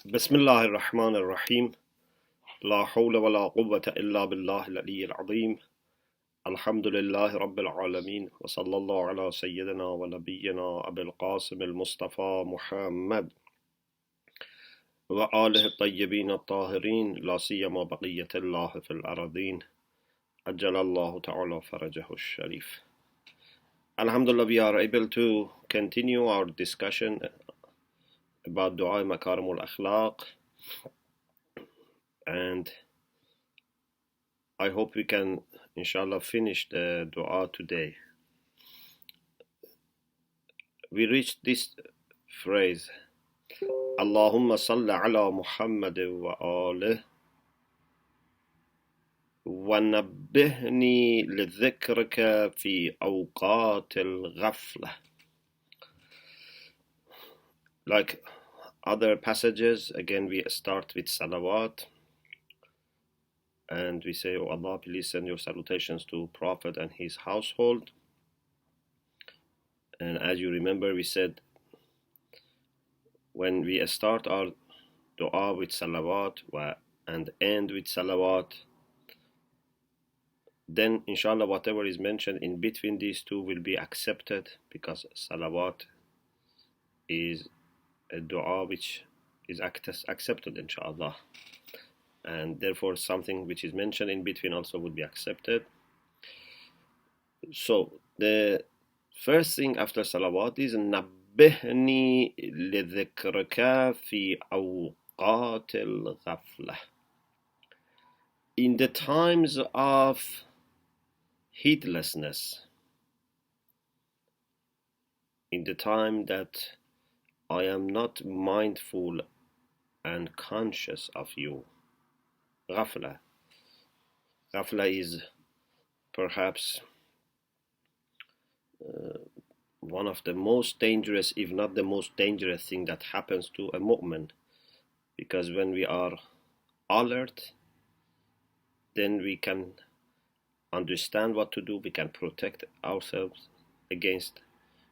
بسم الله الرحمن الرحيم لا حول ولا قوة إلا بالله العلي العظيم الحمد لله رب العالمين وصلى الله على سيدنا ونبينا أبي القاسم المصطفى محمد وآله الطيبين الطاهرين لا سيما بقية الله في الأرضين أجل الله تعالى فرجه الشريف. Alhamdulillah, we are able to continue our discussion about Dua of Makarim al-Akhlaq, and I hope we can inshallah finish the dua today. We reached this phrase, Allahumma salli ala Muhammad wa alih wa nabbihni lidhikrika fi awqat al-ghafla. Like other passages, again we start with salawat and we say, "Oh Allah, please send your salutations to Prophet and his household." And as you remember, we said when we start our dua with salawat and end with salawat, then inshallah whatever is mentioned in between these two will be accepted, because salawat is a dua which is accepted inshallah, and therefore something which is mentioned in between also would be accepted. So the first thing after salawat is nabbihni lidhikrika fi awqat al-ghafla. In the times of heedlessness, in the time that I am not mindful and conscious of you. Ghafla. Ghafla is perhaps one of the most dangerous, if not the most dangerous thing that happens to a mu'min, because when we are alert, then we can understand what to do, we can protect ourselves against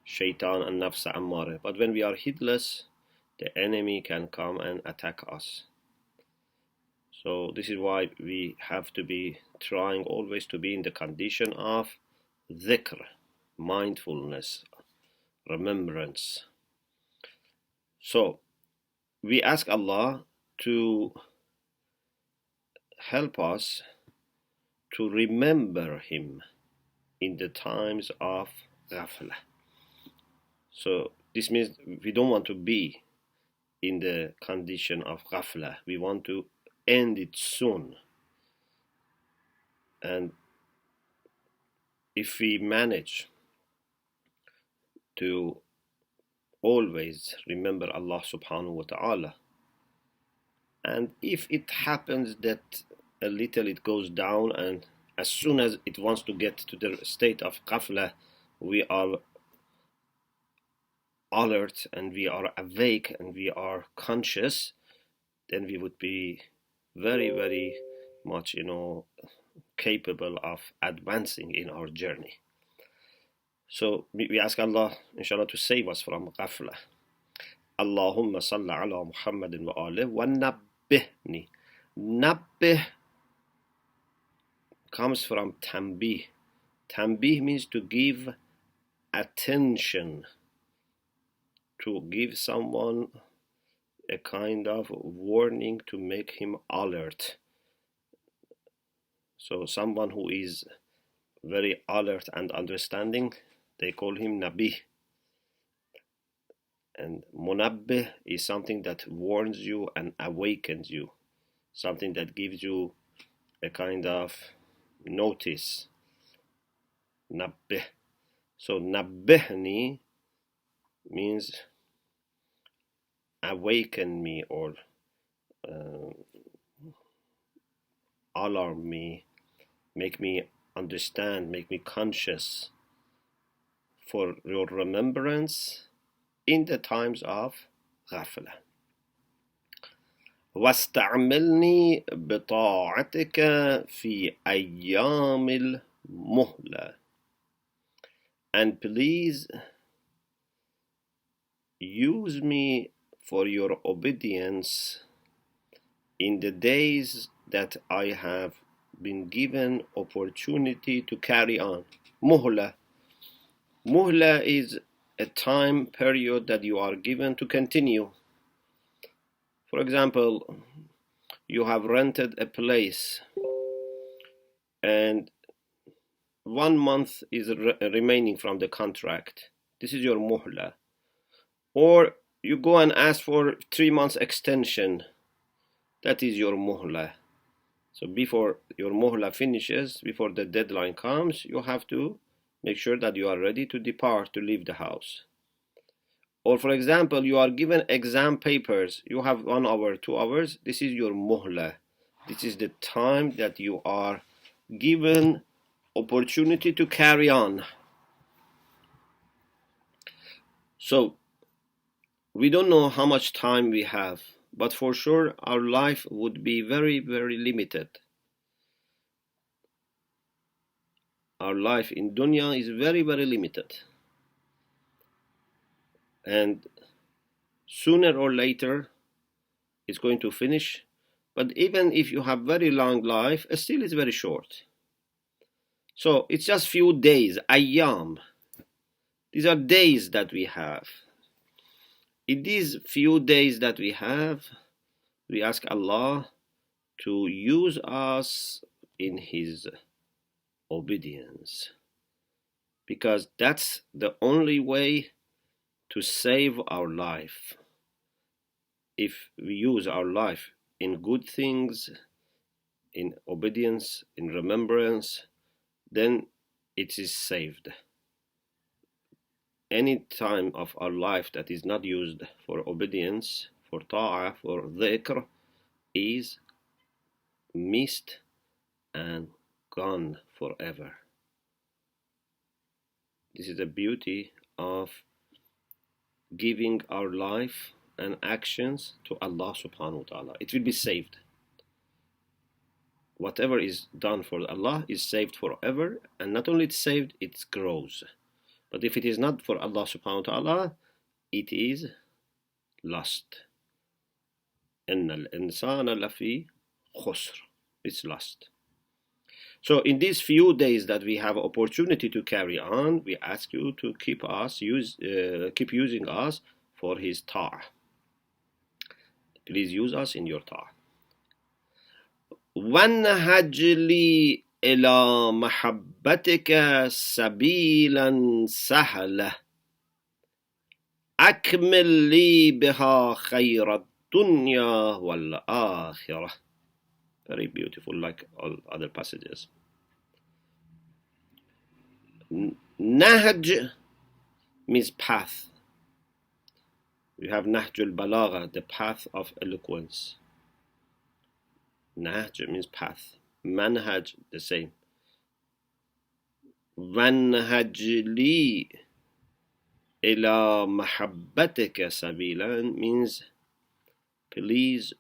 shaitan and nafsa ammare. But when we are heedless, the enemy can come and attack us. So this is why we have to be trying always to be in the condition of dhikr, mindfulness, remembrance. So we ask Allah to help us to remember Him in the times of ghafla. So this means we don't want to be in the condition of ghafla. We want to end it soon. And if we manage to always remember Allah subhanahu wa ta'ala, and if it happens that a little it goes down, and as soon as it wants to get to the state of ghafla, we are alert and we are awake and we are conscious, then we would be very, very much, capable of advancing in our journey. So we ask Allah, inshallah, to save us from ghafla. Allahumma salli ala Muhammadin wa alih wa nabbihni. Nabbih comes from tanbih. Tanbih means to give attention, to give someone a kind of warning, to make him alert. So someone who is very alert and understanding, they call him Nabi. And munabbih is something that warns you and awakens you, something that gives you a kind of notice. Nabbih. So nabbihni means awaken me, or alarm me, make me understand, make me conscious for your remembrance in the times of ghafla. واستعملني بطاعتك في أيام المهلة. And please use me for your obedience in the days that I have been given opportunity to carry on. Muhla. Muhla is a time period that you are given to continue. For example, you have rented a place and 1 month is remaining from the contract. This is your muhla. Or you go and ask for 3 months extension. That is your muhla. So before your muhla finishes, before the deadline comes, you have to make sure that you are ready to depart, to leave the house. Or for example, you are given exam papers. You have 1 hour, 2 hours. This is your muhla. This is the time that you are given opportunity to carry on. So we don't know how much time we have, but for sure our life would be very, very limited. Our life in dunya is very, very limited. And sooner or later it's going to finish. But even if you have very long life, still it's very short. So it's just few days, ayyam. These are days that we have. In these few days that we have, we ask Allah to use us in His obedience, because that's the only way to save our life. If we use our life in good things, in obedience, in remembrance, then it is saved. Any time of our life that is not used for obedience, for ta'ah, for dhikr, is missed and gone forever. This is the beauty of giving our life and actions to Allah subhanahu wa ta'ala. It will be saved. Whatever is done for Allah is saved forever, and not only it's saved, it grows. But if it is not for Allah subhanahu wa ta'ala, it is lost. إِنَّ الْإِنسَانَ لَفِي خُسْرٍ. It's lost. So in these few days that we have opportunity to carry on, we ask you to keep using us for His ta'ah. Please use us in your ta'ah. وَانْهَجْ لِي إِلَى مَحَبَّتِكَ سَبِيلًا سَهْلًا أَكْمِلْ لِي بِهَا خَيْرَ الدُّنْيَا وَالْآخِرَةِ. Very beautiful, like all other passages. Nahj means path. We have Nahjul Balagha, the path of eloquence. Nahj means path. Manhaj, the same. Wanhaj li ila mahabbatika sabilan means please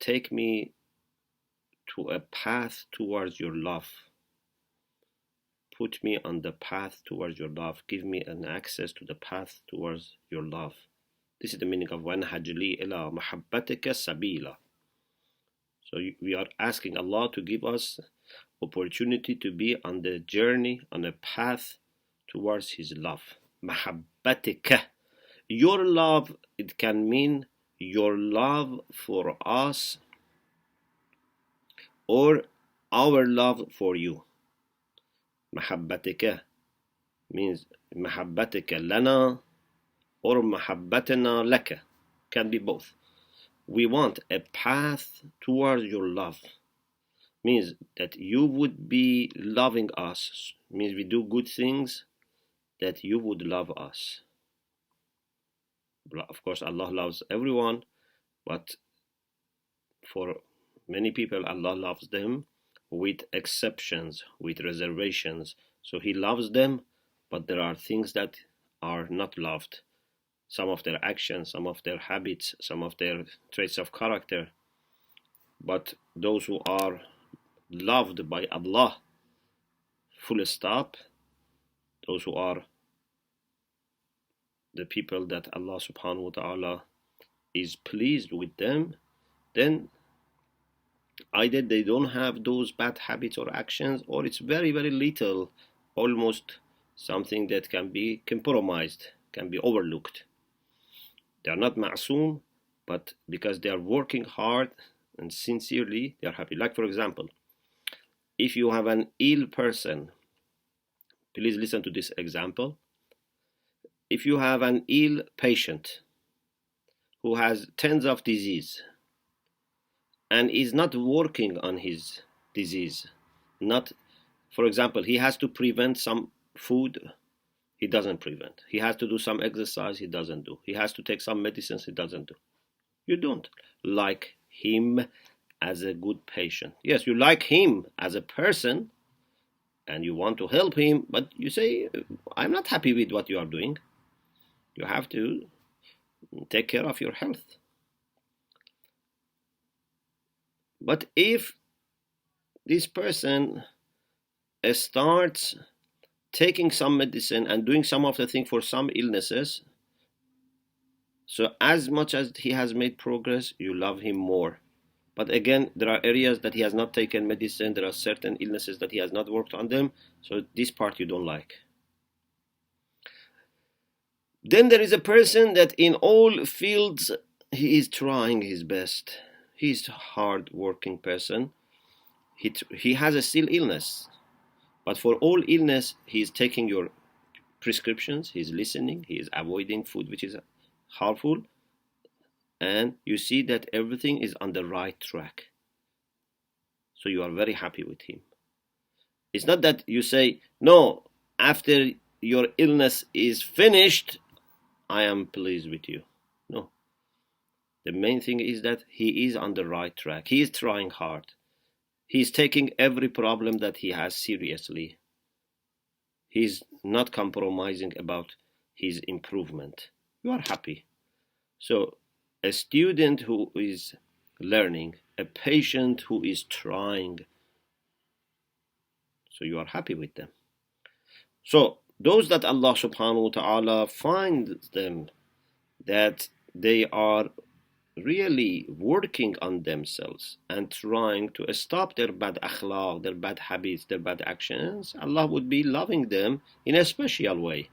take me to a path towards your love. Put me on the path towards your love. Give me an access to the path towards your love. This is the meaning of wanhaj li ila mahabbatika sabila. So we are asking Allah to give us opportunity to be on the journey, on a path towards His love. Mahabbatika. Your love, it can mean your love for us or our love for you. Mahabbatika means mahabbatika lana or mahabbatana laka. Can be both. We want a path towards your love. Means that you would be loving us. Means we do good things, that you would love us. Of course, Allah loves everyone, but for many people, Allah loves them with exceptions, with reservations. So He loves them, but there are things that are not loved. Some of their actions, some of their habits, some of their traits of character. But those who are loved by Allah, full stop, those who are the people that Allah subhanahu wa ta'ala is pleased with them, then either they don't have those bad habits or actions, or it's very, very little, almost something that can be compromised, can be overlooked. They are not ma'soom, but because they are working hard and sincerely, they are happy. Like, for example, if you have an ill person, please listen to this example. If you have an ill patient who has tons of disease and is not working on his disease, not, for example, he has to prevent some food, he doesn't prevent. He has to do some exercise, he doesn't do. He has to take some medicines, he doesn't do. You don't like him as a good patient. Yes, you like him as a person and you want to help him, but you say, I'm not happy with what you are doing. You have to take care of your health. But if this person starts taking some medicine and doing some of the things for some illnesses, so as much as he has made progress, you love him more. But again, there are areas that he has not taken medicine, there are certain illnesses that he has not worked on them, so this part you don't like. Then there is a person that in all fields he is trying his best. He's a hard-working person. He has a still illness, but for all illness he is taking your prescriptions, he is listening, he is avoiding food which is harmful, and you see that everything is on the right track. So you are very happy with him. It's not that you say, no, after your illness is finished, I am pleased with you. No. The main thing is that he is on the right track. He is trying hard. He is taking every problem that he has seriously. He is not compromising about his improvement. You are happy. So a student who is learning, a patient who is trying, so you are happy with them. So those that Allah subhanahu wa ta'ala finds them that they are really working on themselves and trying to stop their bad akhlaq, their bad habits, their bad actions, Allah would be loving them in a special way.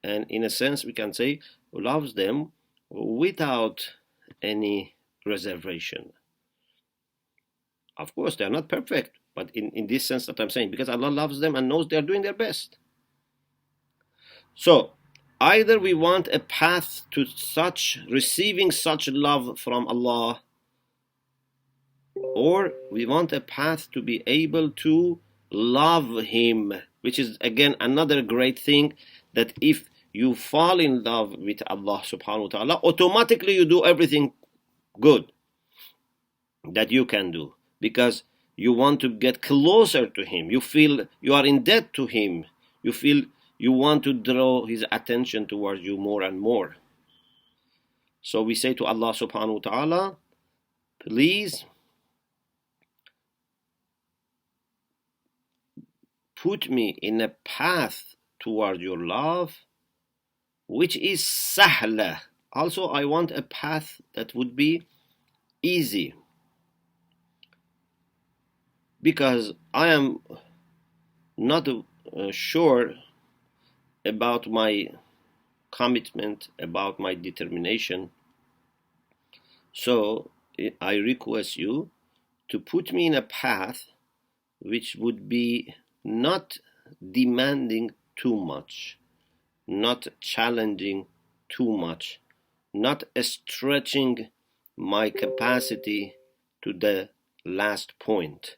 And in a sense, we can say, loves them without any reservation. Of course, they are not perfect, but in this sense that I'm saying, because Allah loves them and knows they are doing their best. So, either we want a path to receiving such love from Allah, or we want a path to be able to love Him, which is again another great thing, that if you fall in love with Allah subhanahu wa ta'ala, automatically you do everything good that you can do, because you want to get closer to Him. You feel you are in debt to Him. You feel you want to draw His attention towards you more and more. So we say to Allah subhanahu wa ta'ala, please put me in a path toward your love, which is sahla. Also, I want a path that would be easy, because I am not sure about my commitment, about my determination. So I request you to put me in a path which would be not demanding too much, not challenging too much, not stretching my capacity to the last point.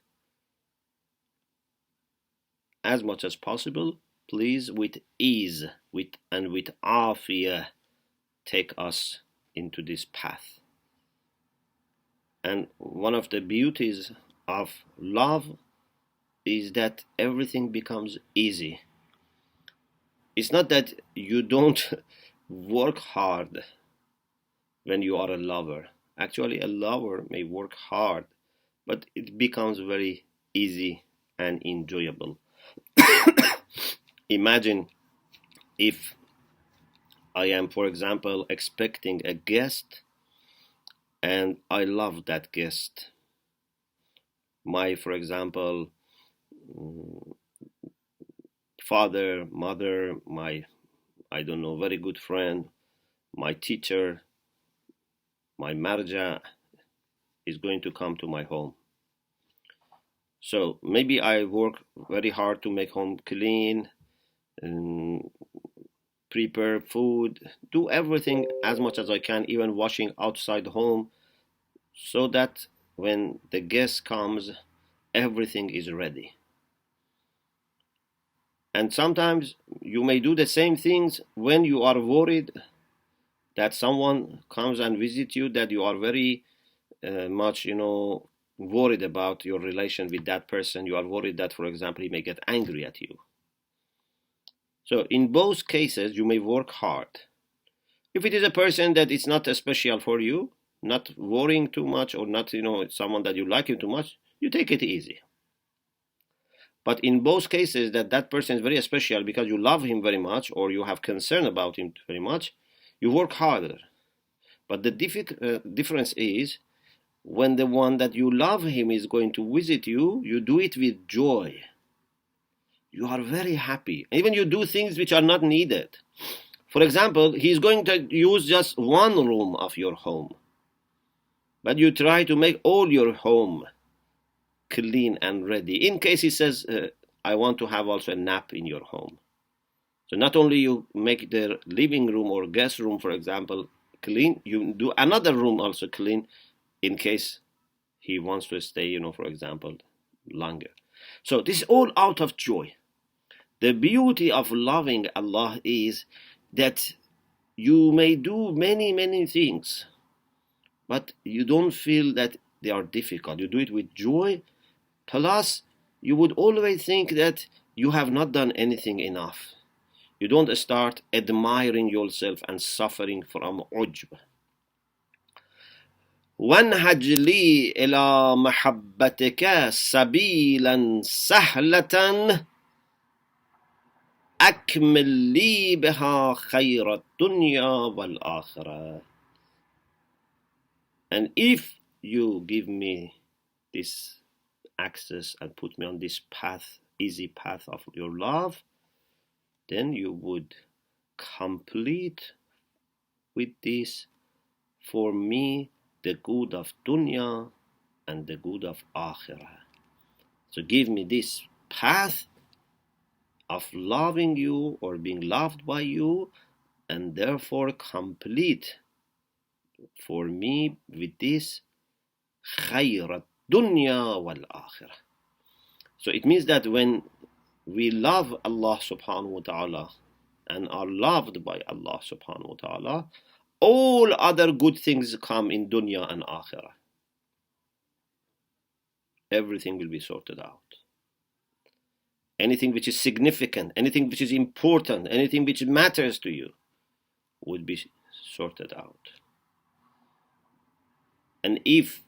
As much as possible, please, with ease, with afiyah, take us into this path. And one of the beauties of love is that everything becomes easy. It's not that you don't work hard when you are a lover. Actually, a lover may work hard, but it becomes very easy and enjoyable. Imagine if I am, for example, expecting a guest and I love that guest. My, for example, father, mother, my, I don't know, very good friend, my teacher, my marja is going to come to my home. So maybe I work very hard to make home clean, and prepare food, do everything as much as I can, even washing outside home, so that when the guest comes, everything is ready. And sometimes you may do the same things when you are worried that someone comes and visits you, that you are very much, worried about your relation with that person. You are worried that, for example, he may get angry at you. So in both cases, you may work hard. If it is a person that is not special for you, not worrying too much, or not, someone that you like him too much, you take it easy. But in both cases, that person is very special because you love him very much, or you have concern about him very much, you work harder. But the difference is, when the one that you love him is going to visit you, you do it with joy. You are very happy. Even you do things which are not needed. For example, he's going to use just one room of your home, but you try to make all your home clean and ready. In case he says, I want to have also a nap in your home. So not only you make the living room or guest room, for example, clean, you do another room also clean in case he wants to stay, for example, longer. So this is all out of joy. The beauty of loving Allah is that you may do many, many things, but you don't feel that they are difficult. You do it with joy. Plus, you would always think that you have not done anything enough. You don't start admiring yourself and suffering from ujb. وانهج لي إلى محبتك سبيلا سهلة أكمل لي بها خير الدنيا والآخرة. And if you give me this access and put me on this path, easy path of your love, then you would complete with this for me the good of dunya and the good of akhirah. So give me this path of loving you or being loved by you, and therefore complete for me with this khayr dunya wal akhirah. So it means that when we love Allah subhanahu wa ta'ala and are loved by Allah subhanahu wa ta'ala, all other good things come in dunya and akhirah. Everything will be sorted out. Anything which is significant, anything which is important, anything which matters to you would be sorted out. And if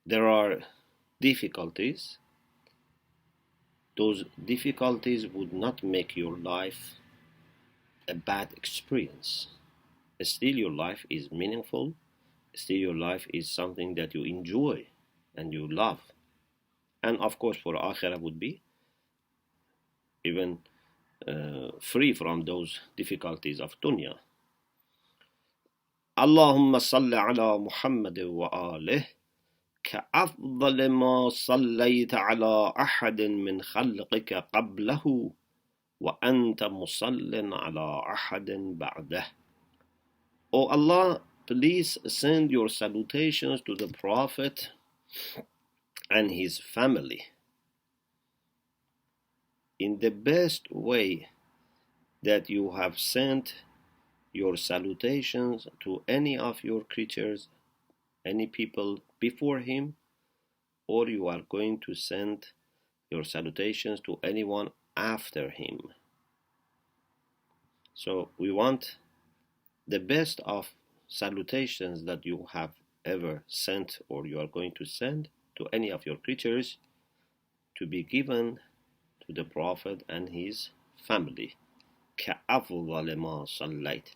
there are difficulties, those difficulties would not make your life a bad experience. Still your life is meaningful, still your life is something that you enjoy and you love. And of course for akhirah would be even free from those difficulties of dunya. Allahumma salli ala Muhammad wa alih كأفضل ما صليت على أحد من خلقك قبله وأنت مصل على أحد بعده. O Allah, please send your salutations to the Prophet and his family in the best way that you have sent your salutations to any of your creatures, any people before him, or you are going to send your salutations to anyone after him. So we want the best of salutations that you have ever sent or you are going to send to any of your creatures to be given to the Prophet and his family. كأفضل ما صليت.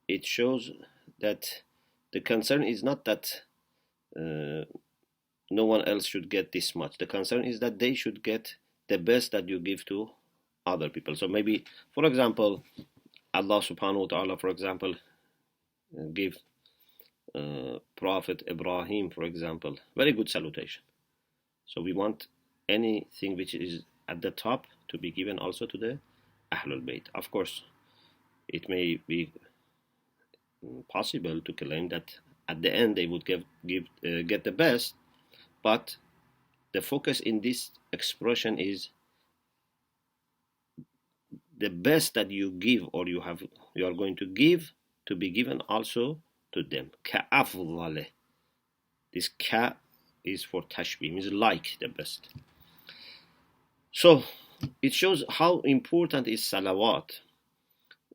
It shows that the concern is not that no one else should get this much. The concern is that they should get the best that you give to other people. So maybe, for example, Allah subhanahu wa ta'ala, for example, give Prophet Ibrahim, for example, very good salutation. So we want anything which is at the top to be given also to the Ahlul Bayt. Of course, it may be possible to claim that at the end they would get the best, but the focus in this expression is the best that you give or you are going to give to be given also to them. Ka'afdale. This ka is for tashbih, means like the best. So it shows how important is salawat,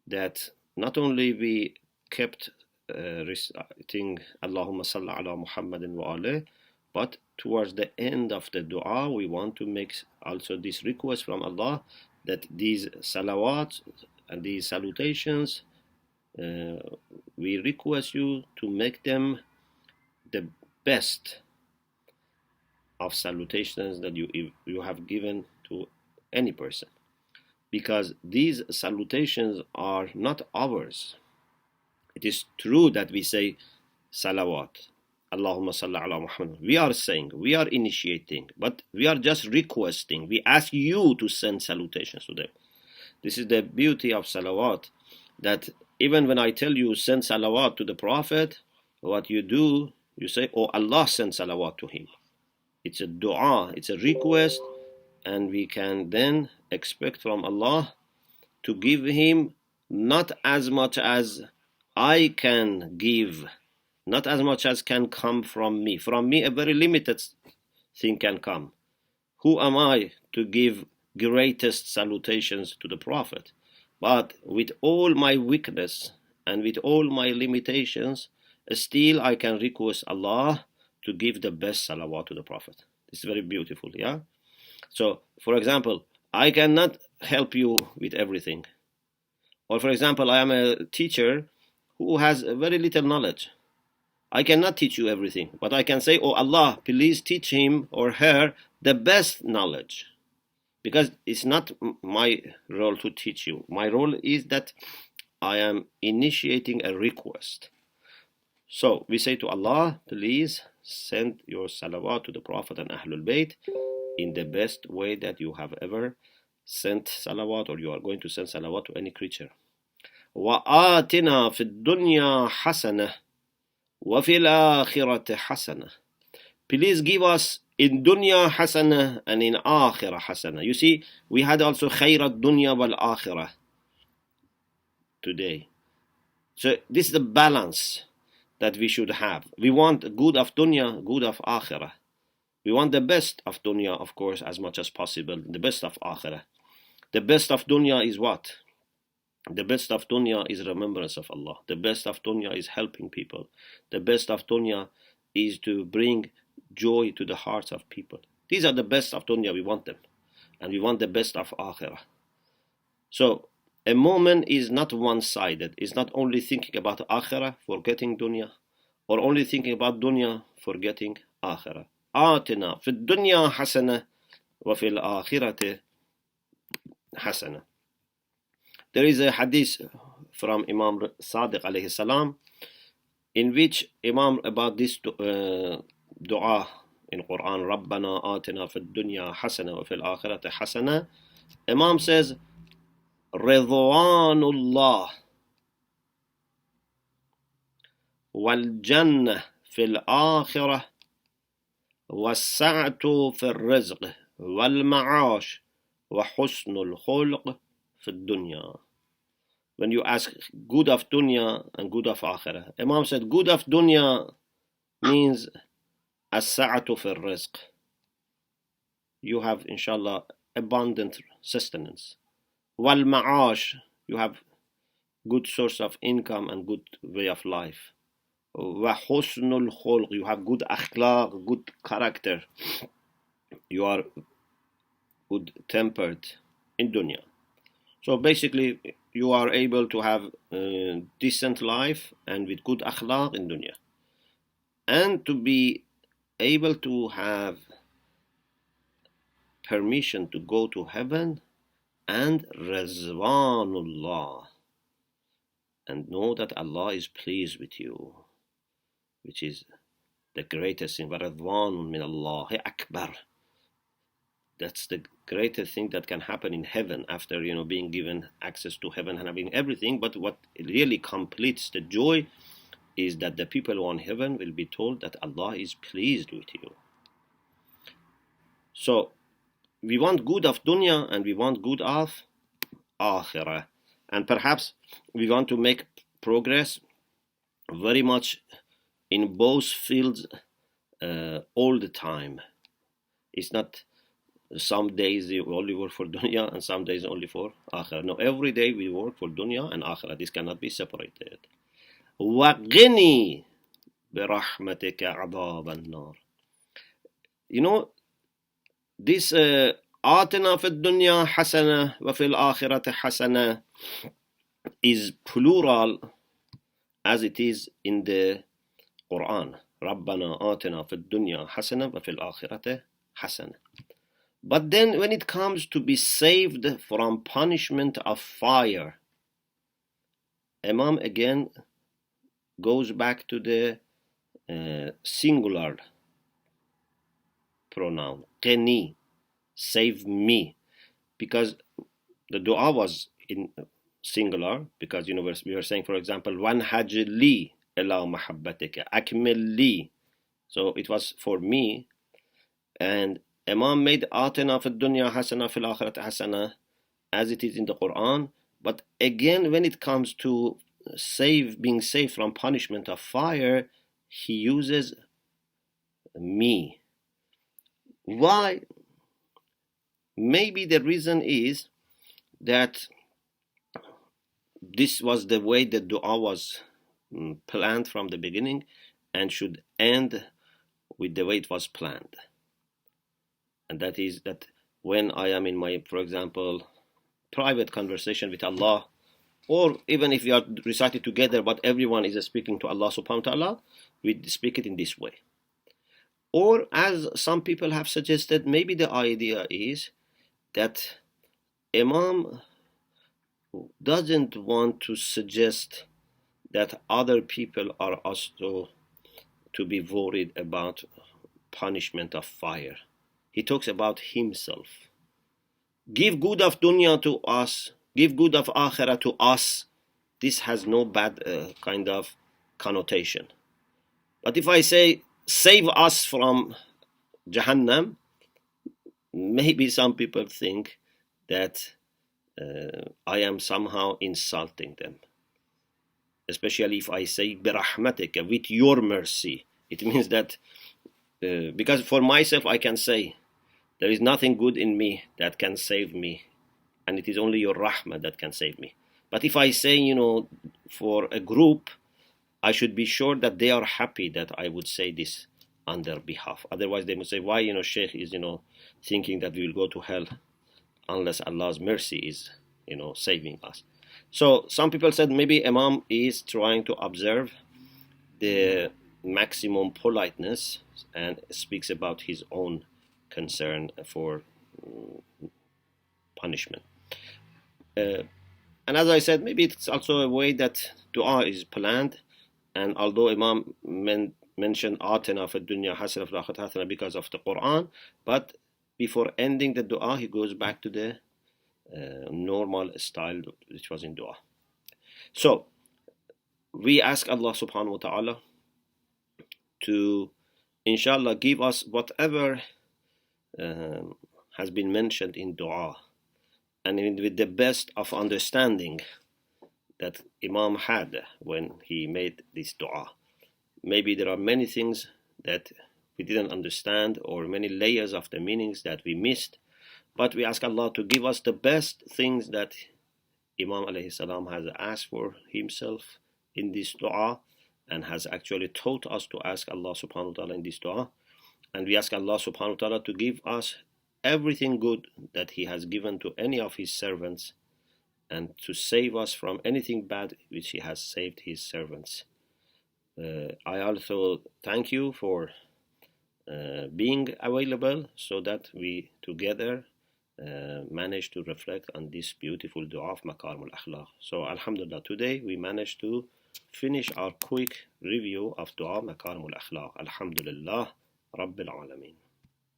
that not only we kept reciting Allahumma salli ala Muhammadin wa alayhi, but towards the end of the dua we want to make also this request from Allah that these salawats and these salutations, we request you to make them the best of salutations that you have given to any person, because these salutations are not ours. It is true that we say salawat, Allahumma salli ala Muhammad. We are saying, we are initiating, but we are just requesting. We ask you to send salutations to them. This is the beauty of salawat, that even when I tell you send salawat to the Prophet, what you do, you say, oh Allah, send salawat to him. It's a dua, it's a request, and we can then expect from Allah to give him not as much as I can give, not as much as can come from me. From me, a very limited thing can come. Who am I to give greatest salutations to the Prophet? But with all my weakness and with all my limitations, still I can request Allah to give the best salawat to the Prophet. This is very beautiful, yeah? So, for example, I cannot help you with everything. Or for example, I am a teacher who has very little knowledge. I cannot teach you everything, but I can say, oh Allah, please teach him or her the best knowledge. Because it's not my role to teach you. My role is that I am initiating a request. So we say to Allah, please send your salawat to the Prophet and Ahlul Bayt in the best way that you have ever sent salawat, or you are going to send salawat to any creature. وَآتِنَا فِي الدُّنْيَا حَسَنَةً وَفِي الْآخِرَةِ حَسَنَةً. Please give us in dunya hasana and in akhirah hasana. You see, we had also khayrat dunya wal akhirah today. So this is the balance that we should have. We want good of dunya, good of akhirah. We want the best of dunya, of course, as much as possible. The best of akhirah. The best of dunya is what? The best of dunya is remembrance of Allah. The best of dunya is helping people. The best of dunya is to bring joy to the hearts of people. These are the best of dunya, we want them. And we want the best of akhirah. So, a moment is not one-sided. It's not only thinking about akhirah, forgetting dunya, or only thinking about dunya, forgetting akhirah. آتنا في الدنيا حسنة وفي الآخرة حسنة. There is a hadith from Imam Sadiq alayhi salam, in which Imam about this dua in Quran, ربنا آتنا في الدنيا حسنة وفي الآخرة حسنة, Imam says رضوان الله والجنة في الآخرة والسعة في الرزق والمعاش وحسن الخلق في الدنيا. When you ask good of dunya and good of akhirah, Imam said good of dunya means as-sa'atu fi rizq. You have, inshallah, abundant sustenance. Wal ma'ash, you have good source of income and good way of life. Wa husnul khulq, you have good akhlaq, good character. You are good tempered in dunya. So basically, you are able to have a decent life and with good akhlaq in dunya, and to be able to have permission to go to heaven and Rizwanullah, and know that Allah is pleased with you, which is the greatest thing. وَرَضْوَانٌ مِّنَ اللَّهِ أَكْبَرُ. That's the greatest thing that can happen in heaven after, being given access to heaven and having everything. But what really completes the joy is that the people who are in heaven will be told that Allah is pleased with you. So we want good of dunya and we want good of akhirah. And perhaps we want to make progress very much in both fields all the time. It's not some days you only work for dunya and some days only for akhirah. No, every day we work for dunya and akhirah. This cannot be separated. وَقِنِي بِرَحْمَتِكَ عَذَابَ النَّارِ. This آتنا في الدنيا حسنة وفي الآخرة حسنة is plural as it is in the Quran. ربنا آتنا في الدنيا حسنة وفي الآخرة حسنة. But then when it comes to be saved from punishment of fire, Imam again goes back to the singular pronoun, qani, save me, because the dua was in singular, because we were saying, for example, wanhaj li ila mahabbatika, akmil li, so it was for me, and Imam made atina fi dunya hasana fil akhirat hasana as it is in the Quran. But again, when it comes to being saved from punishment of fire, he uses me. Why? Maybe the reason is that this was the way the dua was planned from the beginning and should end with the way it was planned. And that is that when I am in my, for example, private conversation with Allah, or even if we are recited together, but everyone is speaking to Allah subhanahu wa ta'ala, we speak it in this way. Or as some people have suggested, maybe the idea is that Imam doesn't want to suggest that other people are also to be worried about punishment of fire. He talks about himself. Give good of dunya to us, give good of akhirah to us. This has no bad kind of connotation. But if I say, save us from Jahannam, maybe some people think that I am somehow insulting them. Especially if I say, birahmatika, with your mercy. It means that, because for myself I can say, there is nothing good in me that can save me, and it is only your rahmah that can save me. But if I say, for a group, I should be sure that they are happy that I would say this on their behalf. Otherwise they would say, why, Sheikh is, thinking that we will go to hell unless Allah's mercy is, saving us. So some people said maybe Imam is trying to observe the maximum politeness and speaks about his own concern for punishment. And as I said, maybe it's also a way that dua is planned. And although Imam mentioned atina fi dunya hasana fil akhirati hasana because of the Quran, but before ending the dua, he goes back to the normal style which was in dua. So we ask Allah subhanahu wa ta'ala to, inshallah, give us whatever has been mentioned in dua, and with the best of understanding that Imam had when he made this dua. Maybe there are many things that we didn't understand, or many layers of the meanings that we missed, but we ask Allah to give us the best things that Imam alayhi salam has asked for himself in this dua, and has actually taught us to ask Allah subhanahu wa ta'ala in this dua. And we ask Allah subhanahu wa ta'ala to give us everything good that He has given to any of His servants and to save us from anything bad which He has saved His servants. I also thank you for being available so that we together managed to reflect on this beautiful dua of Makarim al-Akhlaq. So Alhamdulillah, today we managed to finish our quick review of dua Makarim al-Akhlaq. Alhamdulillah Rabbil Alameen.